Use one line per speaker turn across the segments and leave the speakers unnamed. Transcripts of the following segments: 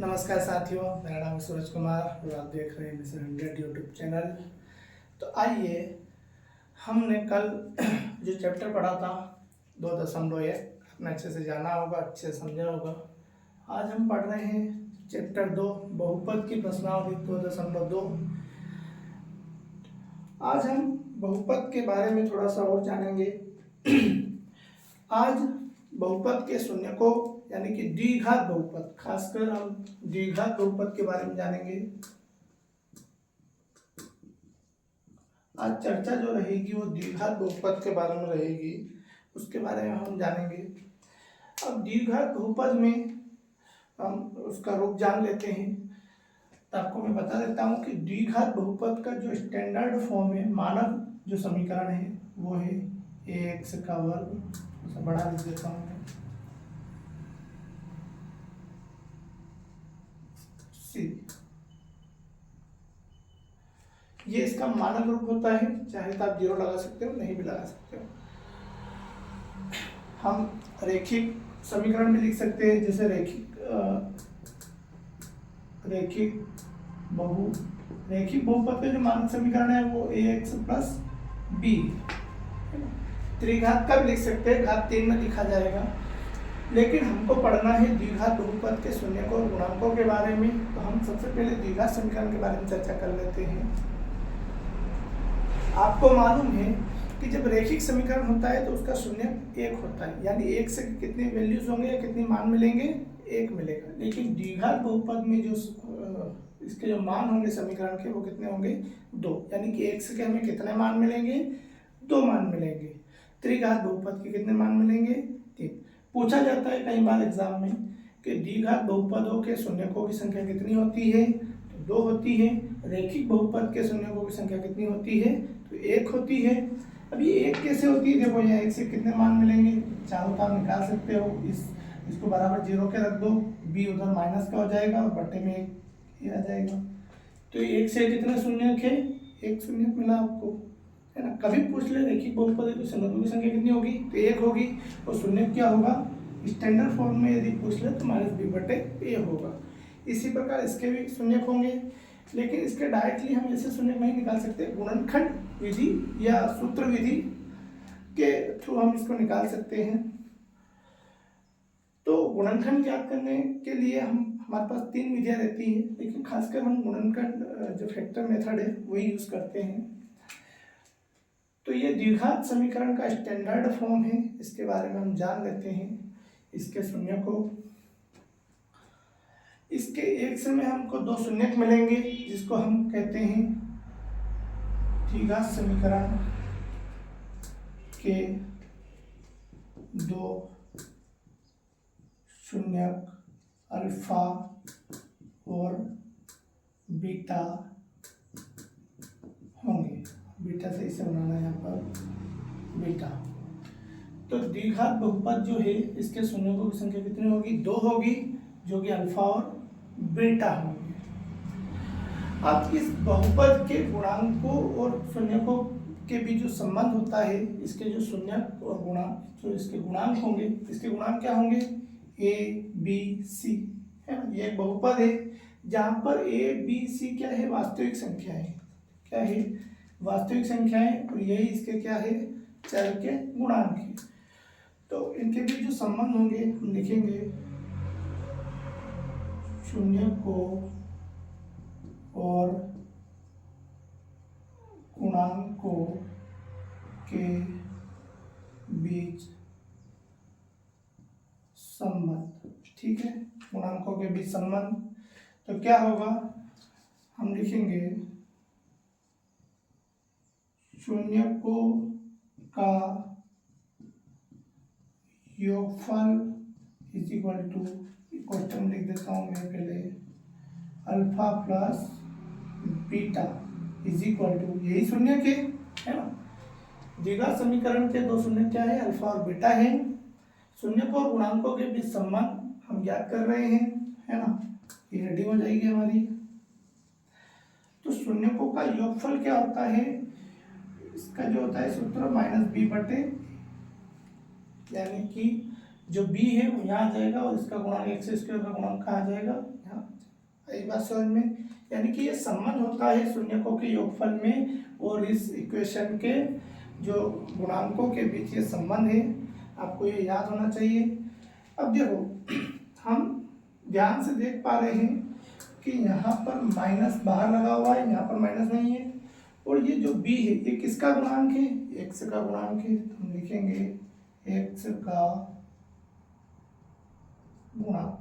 नमस्कार साथियों, मेरा नाम है सूरज कुमार और आप देख रहे हैं मिशन 100 यूट्यूब चैनल। तो आइए, हमने कल जो चैप्टर पढ़ा था 2.1 आपने अच्छे से जाना होगा, अच्छे से समझा होगा। आज हम पढ़ रहे हैं चैप्टर 2 बहुपद की प्रश्नावली 2.2। आज हम बहुपद के बारे में थोड़ा सा और जानेंगे। आज बहुपद के शून्य को यानी कि द्विघात बहुपद, खासकर हम द्विघात बहुपद के बारे में जानेंगे। आज चर्चा जो रहेगी वो द्विघात बहुपद के बारे में रहेगी, उसके बारे में हम जानेंगे। अब द्विघात बहुपद में हम उसका रूप जान लेते हैं। तो आपको मैं बता देता हूँ कि द्विघात बहुपद का जो स्टैंडर्ड फॉर्म है, मानक जो समीकरण है वो है ax का वर्ग। बढ़ा लिख देता हूँ सी। ये इसका मानक रूप होता है, चाहे तो आप 0 लगा सकते हो, नहीं भी लगा सकते हो। हम रैखिक समीकरण भी लिख सकते हैं, जैसे रैखिक बहुपद का जो मानक समीकरण है वो ax प्लस b। त्रिघात का भी लिख सकते हैं, घात 3 में लिखा जाएगा। लेकिन हमको पढ़ना है द्विघात बहुपद के शून्यकों और गुणांकों के बारे में। तो हम सबसे पहले द्विघात समीकरण के बारे में चर्चा कर लेते हैं। आपको मालूम है कि जब रैखिक समीकरण होता है तो उसका शून्य 1 होता है, यानी 1 से कितने वैल्यूज होंगे या कितने मान मिलेंगे, 1 मिलेगा। लेकिन द्विघात बहुपद में जो इसके जो मान होंगे समीकरण के वो कितने होंगे, 2, यानी कि 1 से हमें कितने मान मिलेंगे, 2 मान मिलेंगे। त्रिघात बहुपद के कितने मान मिलेंगे, 3। पूछा जाता है कई बार एग्जाम में कि द्विघात बहुपदों के शून्यकों की संख्या कितनी होती है, तो 2 होती है। रैखिक बहुपद के शून्यकों की संख्या कितनी होती है, तो 1 होती है। अब ये 1 कैसे होती है, देखो यहाँ 1 से कितने मान मिलेंगे, चाहो तो आप निकाल सकते हो। इसको बराबर 0 के रख दो, b उधर माइनस का हो जाएगा और बट्टे में 1 आ जाएगा। तो 1 से कितने शून्यक है, 1 शून्यक मिला आपको, है ना। कभी पूछ ले रैखिक बहुपद की शून्यकों की संख्या कितनी होगी, तो 1 होगी। और शून्यक क्या होगा, स्टैंडर्ड फॉर्म में यदि पूछ ले तो -b/a होगा। इसी प्रकार इसके भी शून्यक होंगे, लेकिन इसके डायरेक्टली हम ऐसे शून्यक नहीं निकाल सकते। गुणनखंड विधि या सूत्र विधि के थ्रू हम इसको निकाल सकते हैं। तो गुणनखंड ज्ञात करने के लिए हमारे पास 3 विधियां रहती हैं, लेकिन खासकर हम गुणनखंड जो फैक्टर मेथड है वही यूज करते हैं। तो ये द्विघात समीकरण का स्टैंडर्ड फॉर्म है, इसके बारे में हम जान लेते हैं। इसके शून्य को, इसके 1 से में हमको 2 शून्यक मिलेंगे, जिसको हम कहते हैं द्विघात समीकरण के 2 शून्यक अल्फा और बीटा होंगे। बीटा से इसे बनाना है यहाँ पर बीटा। तो द्विघात बहुपद जो है इसके शून्यकों की संख्या कितनी होगी, 2 होगी, जो कि अल्फा और बीटा होंगे। अब इस बहुपद के गुणांकों और शून्यकों के बीच जो संबंध होता है, इसके जो शून्यक और गुणांक, जो इसके गुणांक होंगे, इसके गुणांक क्या होंगे, a b c, है ना। ये एक बहुपद है जहाँ पर a b c क्या है, वास्तविक संख्या है। क्या है, वास्तविक संख्या है, और यही इसके क्या है, चर के गुणांक है। तो इनके बीच जो संबंध होंगे हम लिखेंगे शून्यकों और गुणांकों के बीच संबंध, ठीक है, गुणांकों के बीच संबंध। तो क्या होगा, हम लिखेंगे शून्यकों का योगफल इज इक्वल टू, क्वेश्चन लिख देता हूँ मैं पहले, alpha plus beta is equal to, यही शून्यक है ना। द्विघात समीकरण के 2 शून्यक क्या है, अल्फा और बीटा है। शून्यकों और गुणांकों के बीच संबंध हम ज्ञात कर रहे हैं, है ना। ये रेडी हो जाएगी हमारी। तो शून्यकों का योगफल क्या होता है, इसका जो होता है सूत्र -b/, यानी कि जो b है वो यहाँ आ जाएगा और इसका गुणांक x² का गुणांक कहाँ आ जाएगा, यहाँ यही बात समझ में, यानी कि ये संबंध होता है शून्यकों के योगफल में और इस इक्वेशन के जो गुणांकों के बीच ये संबंध है, आपको ये याद होना चाहिए। अब देखो हम ध्यान से देख पा रहे हैं कि यहाँ पर माइनस बाहर लगा हुआ है, यहाँ पर माइनस नहीं है, और ये जो b है ये किसका गुणांक है, x का गुणांक है। तो हम लिखेंगे x का गुणांक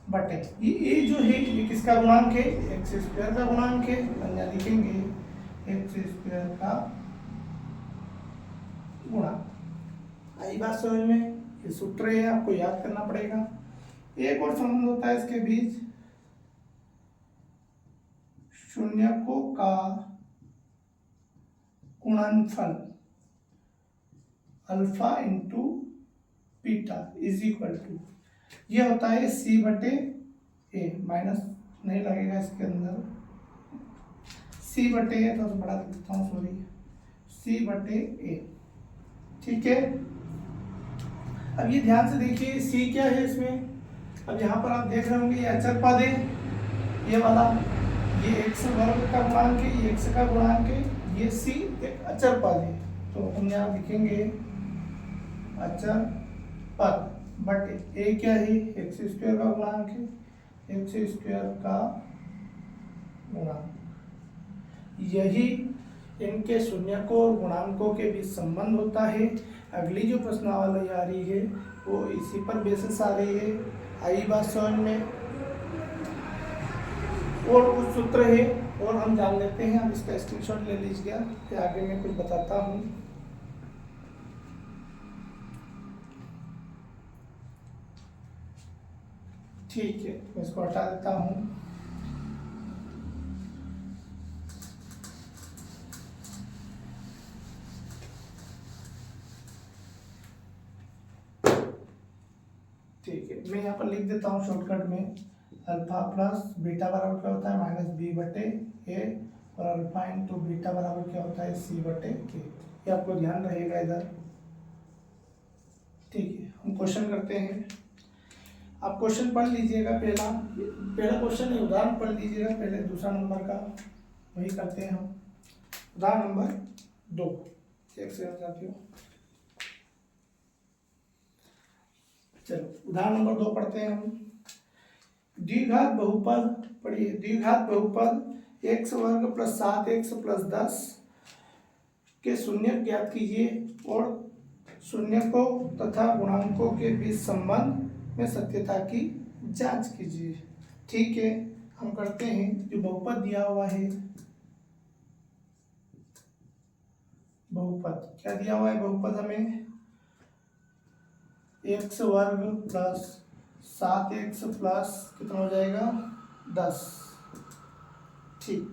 बटे ये a जो है ये किसका गुणांक है, एक्स स्क्वायर का गुणांक है। यहाँ लिखेंगे एक्स स्क्वायर का गुणांक। आई बात समझ में, ये सूत्र है, आपको याद करना पड़ेगा। एक और संबंध होता है इसके बीच, शून्यकों का गुणनफल alpha into beta is equal to, ये होता है c बटे ए, माइनस नहीं लगेगा इसके अंदर, c बटे ए, थोड़ा सा बड़ा लिख देता हूँ, सॉरी, c बटे ए। ठीक है, अब ये ध्यान से देखिए c क्या है इसमें। अब यहाँ पर आप देख रहे होंगे ये अचर पद है, ये वाला, ये x वर्ग का गुणांक है, ये x का गुणांक है, ये c एक अचर पद है। तो हम यहाँ लिखेंगे अचर पद बटे ए क्या है, एक्स स्क्वायर का गुणांक है, एक्स स्क्वायर का गुणांक। यही इनके शून्यकों और गुणांकों के बीच संबंध होता है। अगली जो प्रश्नावली आ रही है वो इसी पर बेसिस आ रही है। आई बात समझ में, और कुछ सूत्र है और हम जान लेते हैं। अब इसका स्क्रीनशॉट ले लीजिएगा, फिर आगे मैं कुछ बताता हूँ। ठीक है, मैं इसको हटा देता हूँ। ठीक है, मैं यहाँ पर लिख देता हूँ शॉर्टकट में, अल्फा प्लस बीटा बराबर क्या होता है माइनस बी बटे ए, और अल्फा इंटू बीटा बराबर क्या होता है सी बटे ए। ये आपको ध्यान रहेगा इधर। ठीक है, हम क्वेश्चन करते हैं। आप क्वेश्चन पढ़ लीजिएगा, पहला क्वेश्चन है, उदाहरण पढ़ लीजिएगा पहले, दूसरा नंबर का वही करते हैं हम। उदाहरण नंबर 2, एक से साथियों, चलो उदाहरण नंबर 2 पढ़ते हैं हम। द्विघात बहुपद पढ़िए, द्विघात बहुपद x वर्ग प्लस 7x प्लस 10 के शून्यक ज्ञात कीजिए और शून्यकों तथा गुणांकों के बीच संबंध में सत्यता की जांच कीजिए। ठीक है, हम करते हैं। जो बहुपद दिया हुआ है, बहुपद क्या दिया हुआ है, बहुपद हमें x वर्ग प्लस 7x प्लस कितना हो जाएगा 10। ठीक,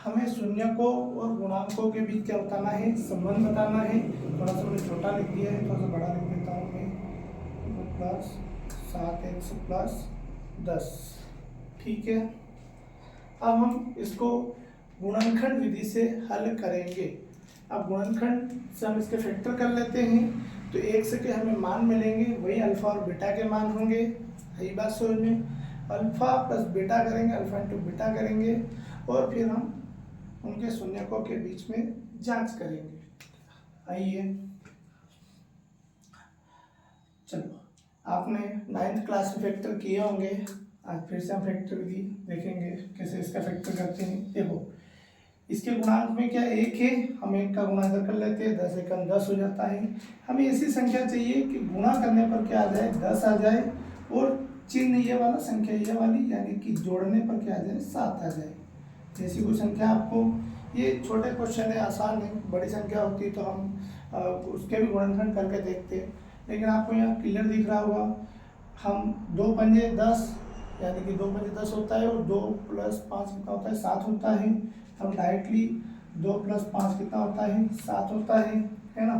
हमें शून्यकों और गुणांकों के बीच क्या बताना है, संबंध बताना है। थोड़ा सा मैंने छोटा लिख दिया है, थोड़ा सा बड़ा लिख देता हूँ मैं, प्लस 7x प्लस 10। ठीक है, अब हम इसको गुणनखंड विधि से हल करेंगे। अब गुणनखंड से हम इसके फैक्टर कर लेते हैं, तो एक से के हमें मान मिलेंगे, वही अल्फा और बीटा के मान होंगे। यही बात समझ में, अल्फा प्लस बीटा करेंगे, अल्फा इंटू बीटा करेंगे, और फिर हम उनके शून्यकों के बीच में जांच करेंगे। आइए, चलो, आपने 9th क्लास में फैक्टर किए होंगे, आज फिर से हम फैक्टर विधि देखेंगे कैसे इसका फैक्टर करते हैं। देखो, इसके गुणांक में क्या 1 है, हम 1 का गुणा इधर कर लेते हैं, 10 एकम 10 हो जाता है। हमें ऐसी संख्या चाहिए कि गुणा करने पर क्या आ जाए, 10 आ जाए, और चिन्ह ये वाला, संख्या ये वाली, यानी कि जोड़ने पर क्या आ जाए, 7 आ जाए। जैसी कोई संख्या आपको, ये छोटे क्वेश्चन है, आसान है, बड़ी संख्या होती तो हम उसके भी गुणनखंड करके देखते हैं, लेकिन आपको यहाँ क्लियर दिख रहा होगा। हम 2 पंजे 10, यानी कि 2 पंजे 10 होता है, और 2 प्लस 5 कितना होता है, 7 होता है। हम डायरेक्टली 2 प्लस 5 कितना होता है, 7 होता है ना।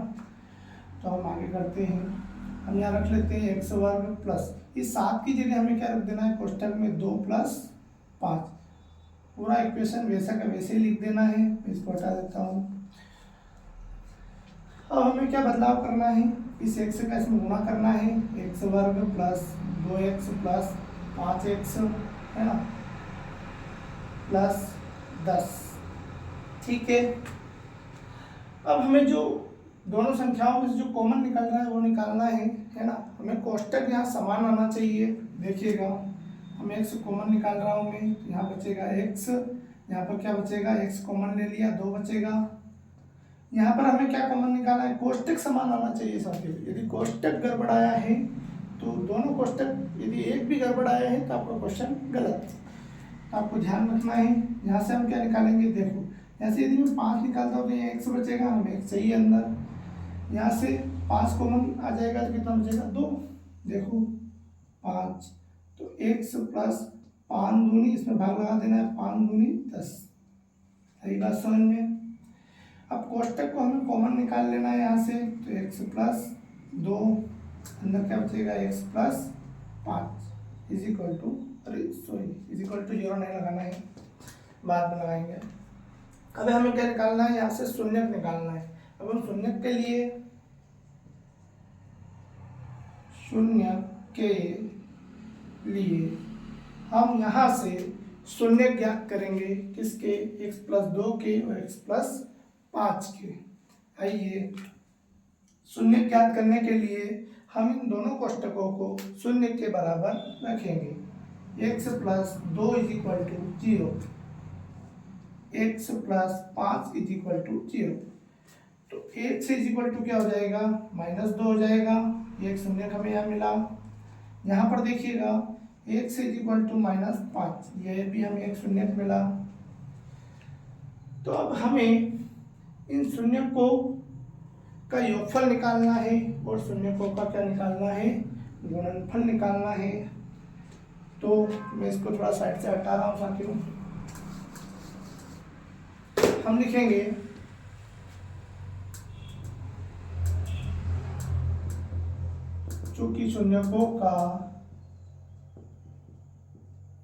तो हम आगे करते हैं, हम यहाँ रख लेते हैं x वर्ग प्लस, इस 7 की जगह हमें क्या रख देना है, कोष्टक में 2 प्लस 5, पूरा इक्वेशन वैसा का वैसे ही लिख देना है। इसको हटा देता हूँ। अब हमें क्या बदलाव करना है, इस x का इसमें गुणा करना है, x वर्ग प्लस 2x प्लस 5x, है ना, प्लस 10। ठीक है, अब हमें जो दोनों संख्याओं में से जो कॉमन निकल रहा है वो निकालना है ना। हमें कोष्टक यहाँ समान आना चाहिए। देखिएगा, हम x कॉमन निकाल रहा हूँ मैं, तो यहाँ बचेगा x, यहाँ पर क्या बचेगा, x कॉमन ले लिया, 2 बचेगा। यहाँ पर हमें क्या कॉमन निकालना है, कोष्टक समान आना चाहिए साथियों। यदि कोष्टक गड़बड़ाया है तो दोनों कोष्टक, यदि एक भी गड़बड़ाया है तो आपका क्वेश्चन गलत। आपको ध्यान रखना है। यहाँ से हम क्या निकालेंगे, देखो यहाँ से यदि मैं 5 निकालता हूँ तो यहाँ x बचेगा, हम x सही है अंदर। यहाँ से 5 कॉमन आ जाएगा तो कितना बचेगा, 2। देखो 5, तो x प्लस 5 दूनी, इसमें भाग लगा देना है, 5 दूनी 10। सही बात समझ में। अब कोष्टक को हमें कॉमन निकाल लेना है यहाँ से, तो x प्लस 2, अंदर क्या बचेगा, x plus 5 is equal to, is equal to 0 नहीं लगाना है, बाद में लगाएंगे। अब हमें क्या निकालना है, यहाँ से शून्यक निकालना है। अब हम शून्यक के लिए हम यहाँ से शून्य ज्ञात करेंगे, किसके, x प्लस 2 के और x प्लस 5 के। आइए, शून्य ज्ञात करने के लिए हम इन दोनों कोष्टकों को शून्य के बराबर रखेंगे। x plus 2 is equal to 0, x plus 5 is equal to 0। तो x इज इक्वल टू क्या हो जाएगा, -2 हो जाएगा। एक शून्य हमें यहाँ मिला। यहाँ पर देखिएगा x इज इक्वल टू -5, यह भी हमें एक शून्य मिला। तो अब हमें इन शून्यकों का योगफल निकालना है और शून्यकों का क्या निकालना है, गुणनफल निकालना है। तो मैं इसको थोड़ा साइड से हटा रहा हूँ साथियों। हम लिखेंगे चूंकि शून्यकों का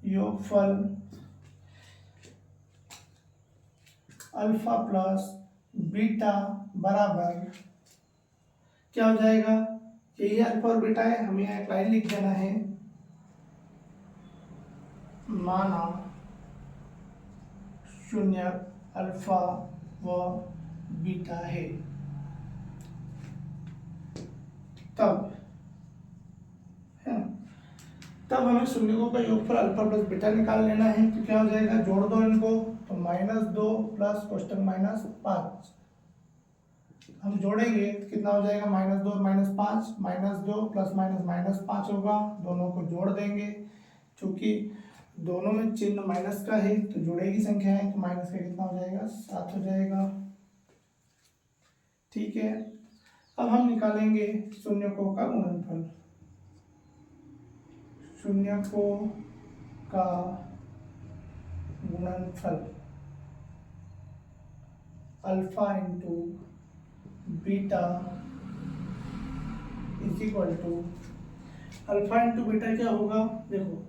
योगफल अल्फा प्लस बीटा बराबर क्या हो जाएगा, यही अल्फा और बीटा है, हमें यहाँ एक लाइन लिख देना है, माना शून्य अल्फा व बीटा है। तब है ना, तब हमें शून्यकों का योगफल अल्फा प्लस बीटा निकाल लेना है। तो क्या हो जाएगा, जोड़ दो इनको, तो -2 प्लस कोष्टक -5। हम जोड़ेंगे तो कितना हो जाएगा, -2 और -5, -2 प्लस -5 होगा, दोनों को जोड़ देंगे। चूंकि दोनों में चिन्ह माइनस का है तो जुड़ेगी संख्या है, तो माइनस का कितना हो जाएगा, 7 हो जाएगा। ठीक है, अब हम निकालेंगे शून्यकों का गुणनफल। शून्यकों का गुणनफल alpha into beta is equal to, alpha into beta क्या होगा, देखो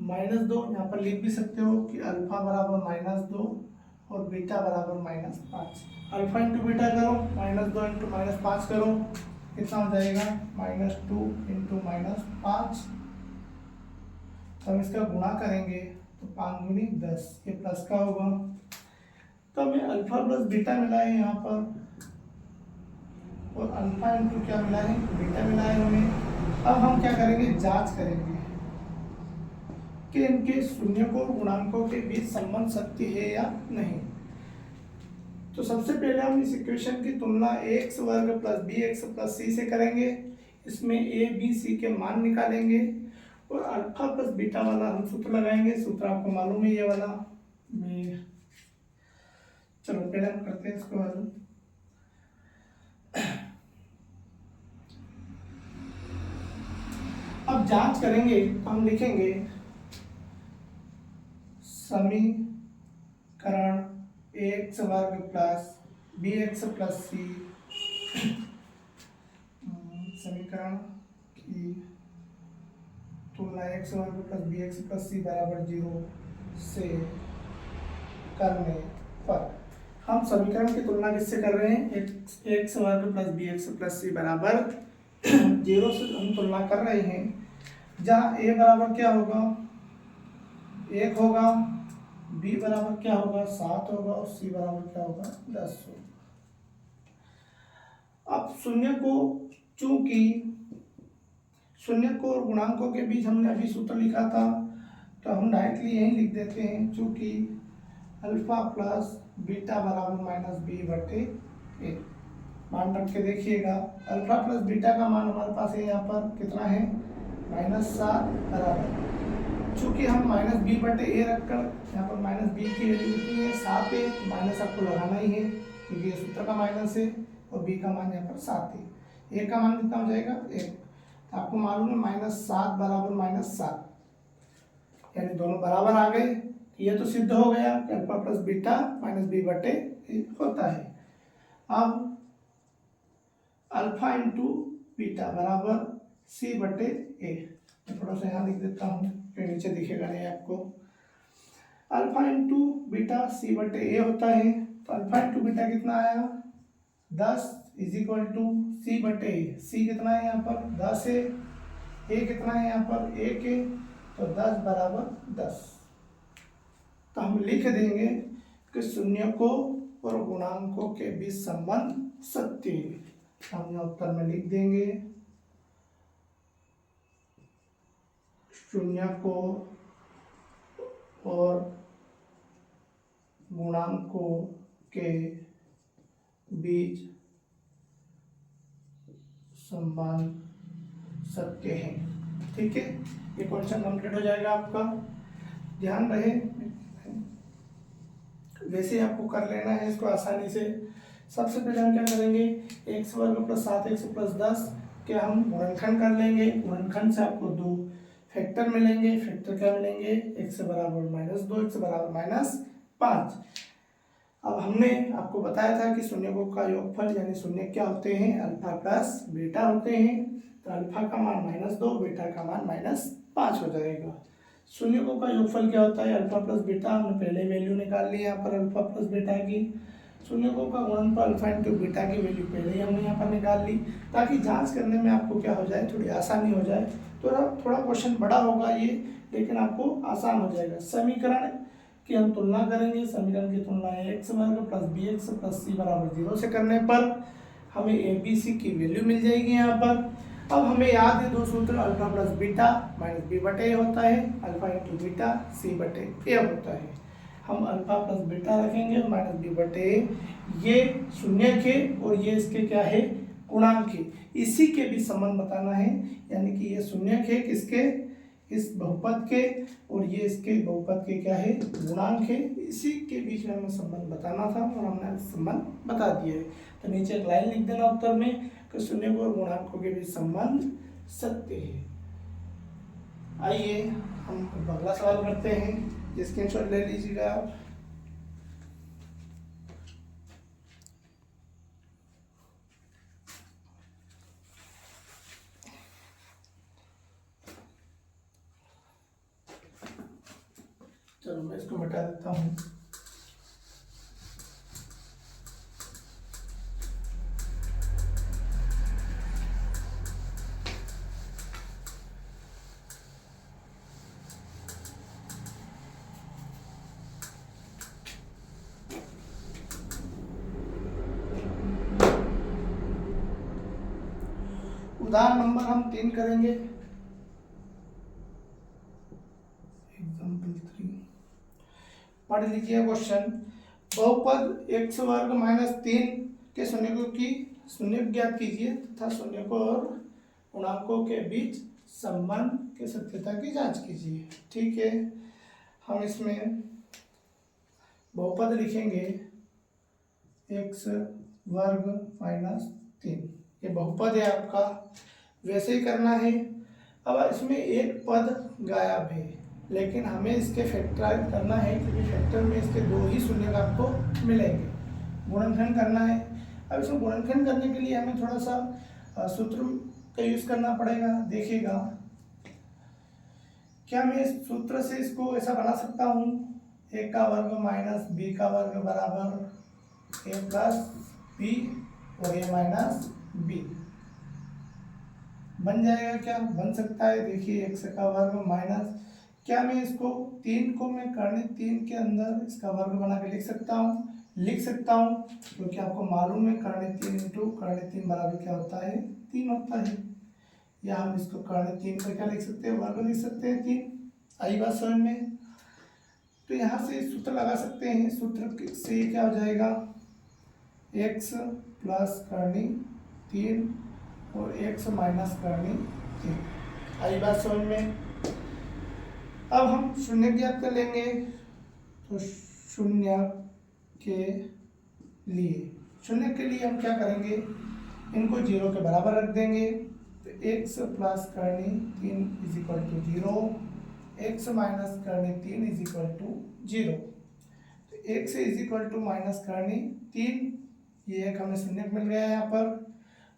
-2 यहाँ पर लिख भी सकते हो कि अल्फा बराबर -2 और बीटा बराबर -5। अल्फा इंटू बीटा करो, -2 इंटू -5 करो, कितना हो जाएगा, -2 इंटू -5। तो हम इसका गुणा करेंगे तो 5 दूनी 10, ये प्लस का होगा। तो हमें अल्फा प्लस बीटा मिला है यहाँ पर, और अल्फा इंटू क्या मिला है, बीटा मिला है हमें। अब हम क्या करेंगे, जांच करेंगे कि इनके शून्यकों और गुणांकों के बीच संबंध सत्य है या नहीं। तो सबसे पहले हम इस इक्वेशन की तुलना ax वर्ग प्लस bx प्लस c से करेंगे। इसमें a b c के मान निकालेंगे और अल्फा प्लस बीटा वाला हम सूत्र लगाएंगे। सूत्र आपको मालूम है ये वाला, मैं चलो पहले हम करते हैं इसको हल। अब जांच करेंगे तो हम लिखेंगे समीकरण ax वर्ग प्लस bx प्लस c, समीकरण की तुलना x वर्ग प्लस bx प्लस c बराबर 0 से करने पर, हम समीकरण की तुलना किससे कर रहे हैं, x वर्ग प्लस bx प्लस c बराबर 0 से हम तुलना कर रहे हैं। जहाँ a बराबर क्या होगा, 1 होगा, बी बराबर क्या होगा 7 होगा और सी बराबर क्या होगा 10 होगा। अब शून्य को, चूंकि शून्य को और गुणांकों के बीच हमने अभी सूत्र लिखा था, तो हम डायरेक्टली यही लिख देते हैं, चूंकि अल्फा प्लस बीटा बराबर माइनस बी बटे ए। मान रख के देखिएगा, अल्फा प्लस बीटा का मान हमारे पास है यहाँ पर कितना है -7 बराबर, चूंकि हम माइनस बी बटे ए रखकर यहाँ पर माइनस बी की वैल्यू कितनी है 7 है, माइनस आपको लगाना ही है क्योंकि ये सूत्र का माइनस है और बी का मान यहाँ पर 7 है। ए का मान कितना हो जाएगा 1, तो आपको मालूम है -7 बराबर -7, यानी दोनों बराबर आ गए। ये तो सिद्ध हो गया कि alpha plus beta minus B बटे ए होता है। अब अल्फा इंटू बीटा बराबर सी बटे ए, थोड़ा सा यहाँ लिख देता हूँ फिर नीचे दिखेगा नहीं आपको। अल्फा इंटू बीटा सी बटे ए होता है, तो अल्फा इंटू बीटा कितना आया 10 इज इक्वल टू सी बटे ए। सी कितना है यहाँ पर 10 है, ए कितना है यहाँ पर 1 है, तो 10 बराबर 10। तो हम लिख देंगे कि शून्य को और गुणांकों के बीच संबंध सत्य है। हम यहाँ उत्तर में लिख देंगे शून्य को और गुणांकों के बीच संबंध सत्य है। ठीक है, ये क्वेश्चन कंप्लीट हो जाएगा आपका। ध्यान रहे, वैसे आपको कर लेना है इसको आसानी से। सबसे पहले हम क्या करेंगे, एक्स वर्ग प्लस 7x प्लस 10 के हम गुणनखंड कर लेंगे। गुणनखंड से आपको 2 फैक्टर मिलेंगे। फैक्टर क्या मिलेंगे, x बराबर -2, x बराबर -5। अब हमने आपको बताया था कि शून्यकों का योगफल यानी शून्य क्या होते हैं, अल्फा प्लस बीटा होते हैं। तो अल्फा का मान -2, बीटा का मान -5 हो जाएगा। शून्यकों का योगफल क्या होता है, अल्फा प्लस बीटा। हमने पहले वैल्यू निकाल ली यहाँ पर अल्फा प्लस बीटा की। शून्यकों का गुणनफल अल्फा इंटू बीटा की वैल्यू पहले ही हमने यहाँ पर निकाल ली, ताकि जांच करने में आपको क्या हो जाए, थोड़ी आसानी हो जाए। थोड़ा क्वेश्चन बड़ा होगा ये, लेकिन आपको आसान हो जाएगा। समीकरण की हम तुलना करेंगे। समीकरण की तुलना है x वर्ग प्लस बी एक्स प्लस सी बराबर 0 से करने पर हमें ए बी सी की वैल्यू मिल जाएगी यहाँ पर। अब हमें याद है 2 सूत्र, alpha plus beta minus B बटे ए होता है, अल्फा इंटू बीटा सी बटे ए होता है। हम अल्फा प्लस बीटा रखेंगे और माइनस बी बटे ए, ये शून्य के और ये इसके क्या है गुणांक है, इसी के भी संबंध बताना है। यानी कि ये शून्य के किसके, इस बहुपद के, और ये इसके बहुपद के क्या है गुणांक है, इसी के बीच में हमें संबंध बताना था और हमने संबंध बता दिया है। तो नीचे एक लाइन लिख देना उत्तर में कि शून्य को और गुणांकों के बीच संबंध सत्य है। आइए हम अगला सवाल करते हैं, स्क्रीनशॉट ले लीजिएगा आप। चलो मैं इसको मिटा देता हूँ। उदाहरण नंबर हम 3 करेंगे। एग्जाम्पल 3 पढ़ लीजिए क्वेश्चन। बहुपद x वर्ग -3 के शून्यकों की शून्य ज्ञात कीजिए तथा शून्यकों और गुणांकों के बीच संबंध की सत्यता की जांच कीजिए। ठीक है, हम इसमें बहुपद लिखेंगे x वर्ग -3, ये बहुपद है आपका, वैसे ही करना है। अब इसमें एक पद गायब है, लेकिन हमें इसके फैक्टराइज करना है क्योंकि फैक्टर में इसके 2 ही शून्य आपको मिलेंगे। गुणनखंड करना है। अब इसमें गुणनखंड करने के लिए हमें थोड़ा सा सूत्र का यूज करना पड़ेगा। देखिएगा, क्या मैं इस सूत्र से इसको ऐसा बना सकता हूँ, a का वर्ग माइनस बी का वर्ग बराबर a प्लस बी और a माइनस बी बन जाएगा। क्या बन सकता है, देखिए x का वर्ग माइनस क्या मैं इसको 3 को मैं कर्ण 3 के अंदर इसका वर्ग बना के लिख सकता हूँ क्योंकि आपको मालूम है कर्ण 3 इंटू कर्ण 3 बराबर क्या होता है 3 होता है। या हम इसको कर्ण 3 का क्या लिख सकते हैं वर्ग लिख सकते हैं 3। आई बात समझ में। तो यहाँ से सूत्र लगा सकते हैं। सूत्र से क्या हो जाएगा x प्लस कर्णी 3 और x माइनस कर्णी 3। आई बात समझ में। अब हम शून्य ज्ञात कर लेंगे। तो शून्य के लिए हम क्या करेंगे, इनको 0 के बराबर रख देंगे। तो x प्लस कर्णी 3 is equal to 0, x minus कर्णी 3 इज इक्वल टू 0। तो x is equal to minus कर्णी 3, ये एक हमें शून्य मिल गया है यहाँ पर,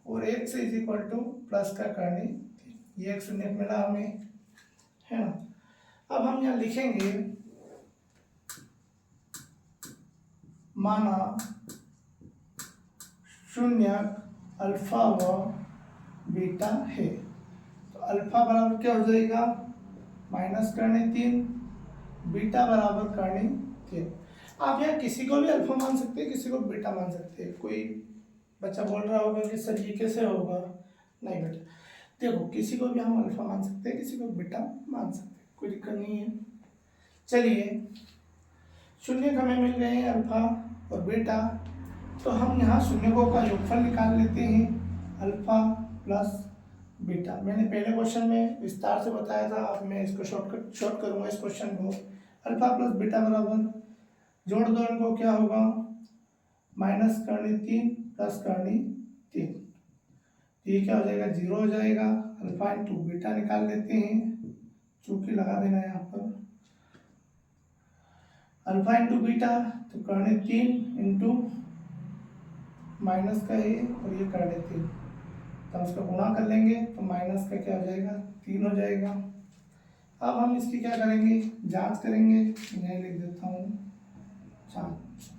और x is equal two plus का कर्णी 3, ये एक शून्य मिला हमें, है ना। अब हम यहाँ लिखेंगे माना शून्य अल्फा व बीटा है। तो अल्फा बराबर क्या हो जाएगा माइनस कर्णी 3, बीटा बराबर कर्णी 3। आप यहाँ किसी को भी अल्फा मान सकते हैं, किसी को बीटा मान सकते हैं। कोई बच्चा बोल रहा होगा कि सर ये कैसे होगा, नहीं बेटा देखो, किसी को भी हम अल्फा मान सकते हैं, किसी को बीटा मान सकते हैं, कोई दिक्कत नहीं है। चलिए शून्य हमें मिल गए हैं अल्फा और बीटा, तो हम यहाँ शून्यों का योगफल निकाल लेते हैं अल्फा प्लस बीटा। मैंने पहले क्वेश्चन में विस्तार से बताया था, अब मैं इसको शॉर्ट करूँगा इस क्वेश्चन को। अल्फा प्लस बीटा बराबर जोड़ दो इनको, क्या होगा माइनस कर्णी 3 प्लस कर्णी 3, ये क्या हो जाएगा 0 हो जाएगा। अल्फा इंटू बीटा निकाल लेते हैं, चूंकि लगा देना है यहाँ पर अल्फा इंटू बीटा, तो कर्णी 3 इंटू माइनस का है और ये कर्णी 3, तो हम उसका गुणा कर लेंगे तो माइनस का क्या हो जाएगा 3 हो जाएगा। अब हम इसकी क्या करेंगे जांच करेंगे, यहीं लिख देता हूँ जांच।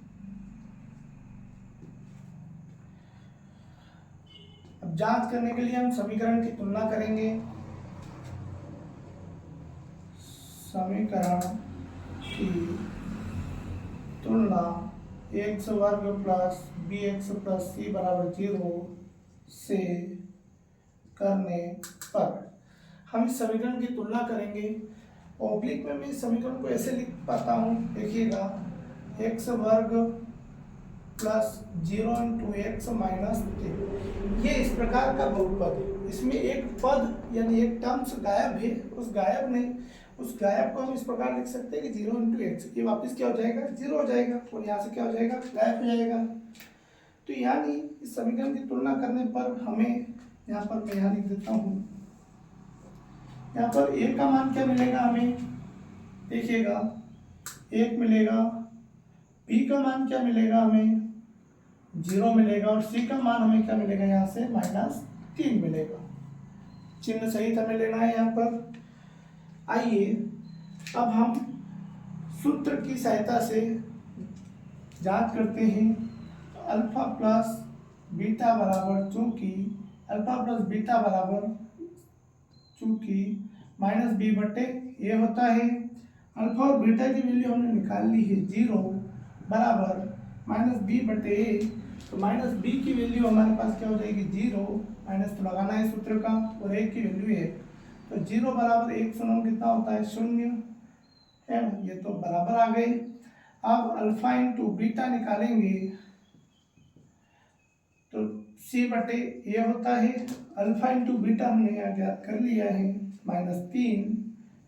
अब जांच करने के लिए हम समीकरण की तुलना करेंगे। समीकरण की तुलना x वर्ग प्लस bx प्लस c बराबर 0 से करने पर हम इस समीकरण की तुलना करेंगे। ऑब्लिक में मैं इस समीकरण को ऐसे लिख पाता हूँ, देखिएगा x वर्ग प्लस 0 इंटू एक्स माइनस 3, ये इस प्रकार का बहुपद है। इसमें एक पद यानी एक टर्म्स गायब है, उस गायब को हम इस प्रकार लिख सकते हैं कि 0 इंटू एक्स, ये वापस क्या हो जाएगा 0 हो जाएगा, और यहाँ से क्या हो जाएगा गायब हो जाएगा। तो यानी इस समीकरण की तुलना करने पर हमें यहाँ पर मैं यहाँ लिख देता हूँ, यहाँ पर a का मान क्या मिलेगा हमें, देखिएगा 1 मिलेगा, b का मान क्या मिलेगा हमें 0 मिलेगा, और c का मान हमें क्या मिलेगा यहाँ से -3 मिलेगा। चिन्ह सहित हमें लेना है यहाँ पर। आइए अब हम सूत्र की सहायता से जांच करते हैं। तो अल्फा प्लस बीटा बराबर चूंकि माइनस बी बटे ए होता है। अल्फा और बीटा की वैल्यू हमने निकाल ली है 0 बराबर माइनस बी बटे ए, तो माइनस बी की वैल्यू हमारे पास क्या हो जाएगी 0, माइनस तो लगाना है सूत्र का, और ए की वैल्यू है, तो 0 बराबर 1 सुनो कितना होता है 0, है ना, ये तो बराबर आ गए। अब अल्फा इंटू बीटा निकालेंगे तो सी बटे ए होता है। अल्फा इंटू बीटा हमने यहाँ ज्ञात कर लिया है -3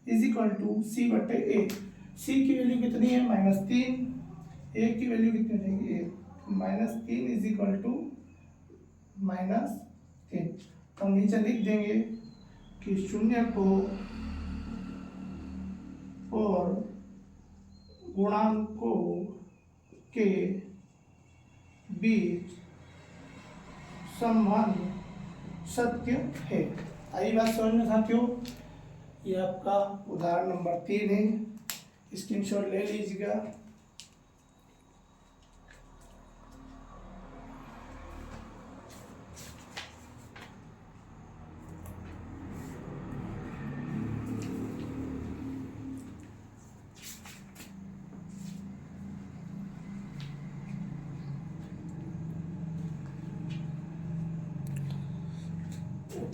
इज इक्वल टू सी बटे ए। सी की वैल्यू कितनी है -3, ए की वैल्यू कितनी हो जाएगी -3 इज इक्वल टू -3। तो हम नीचे लिख देंगे कि शून्य को और गुणांकों के बीच संबंध सत्य है। आई बात समझ में साथियों, ये आपका उदाहरण नंबर 3 है, स्क्रीनशॉट ले लीजिएगा।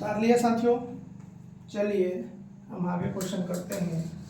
उतार लिया साथियों। चलिए हम आगे क्वेश्चन करते हैं।